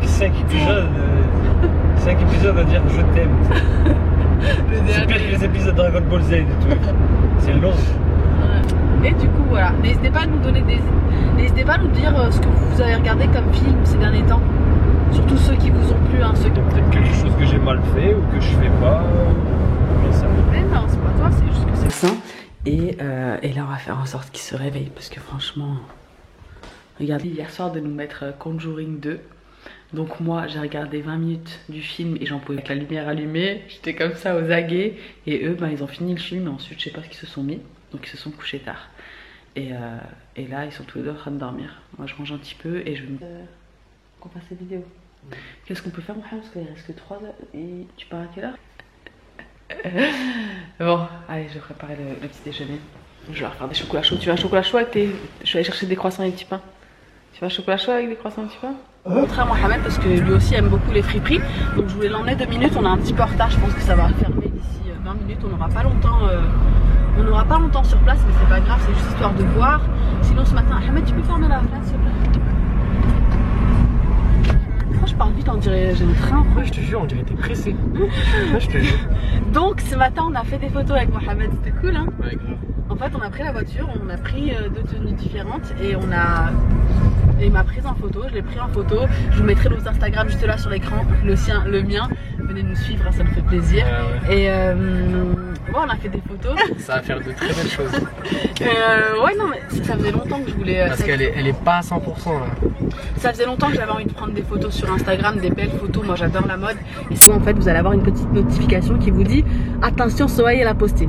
5 épisodes à dire je t'aime. C'est pire que les épisodes de Dragon Ball Z et tout. C'est long. Et du coup voilà, n'hésitez pas à nous donner n'hésitez pas à nous dire ce que vous avez regardé comme film ces derniers temps. Surtout ceux qui vous ont plu, hein, ceux qui... Peut-être quelque chose que j'ai mal fait ou que je fais pas. Mais non, c'est pas toi, c'est juste que c'est ça. Et là on va faire en sorte qu'il se réveille parce que franchement... Regardez, hier soir de nous mettre Conjuring 2. Donc moi j'ai regardé 20 minutes du film et j'en pouvais avec la lumière allumée. J'étais comme ça aux aguets. Et eux ben, ils ont fini le film et ensuite je sais pas ce qu'ils se sont mis. Donc ils se sont couchés tard. Et là ils sont tous les deux en train de dormir. Moi je mange un petit peu et je me... qu'on fasse cette vidéo. Qu'est-ce qu'on peut faire Mohamed? Parce qu'il reste que 3 heures. Et tu pars à quelle heure? Bon, allez je vais préparer le petit déjeuner. Je vais leur faire des chocolats chauds. Tu veux un chocolat chaud avec tes... Je vais aller chercher des croissants et des petits pains. Tu veux un chocolat chaud avec des croissants et des petits pains? Contraire à Mohamed parce que lui aussi aime beaucoup les friperies. Donc je voulais l'emmener 2 minutes. On a un petit peu en retard. Je pense que ça va fermer d'ici 20 minutes. On n'aura pas longtemps. On n'aura pas longtemps sur place, mais c'est pas grave. C'est juste histoire de voir. Sinon ce matin, Mohamed, tu peux fermer la fenêtre s'il te plaît? Je parle vite, on dirait j'ai un train. Ouais, je te jure, on dirait que t'es pressé. Ouais, je te jure. Donc ce matin, on a fait des photos avec Mohamed. C'était cool, hein? Ouais, grave. En fait, on a pris la voiture, on a pris 2 tenues différentes et on a... Et il m'a prise en photo, je l'ai pris en photo. Je vous mettrai nos Instagram juste là sur l'écran, le sien, le mien. Venez nous suivre, ça me fait plaisir. Ouais. Et bon, on a fait des photos. Ça va faire de très belles choses. Ouais, non, mais ça faisait longtemps que je voulais. Parce qu'elle est pas à 100% là. Ça faisait longtemps que j'avais envie de prendre des photos sur Instagram, des belles photos. Moi, j'adore la mode. Et sinon, en fait, vous allez avoir une petite notification qui vous dit attention, Sohaïl elle a posté.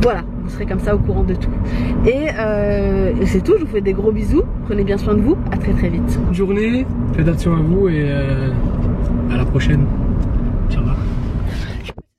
Voilà, vous serez comme ça au courant de tout. Et c'est tout, je vous fais des gros bisous. Prenez bien soin de vous, à très très vite. Bonne journée, faites attention à vous et à la prochaine. Ciao.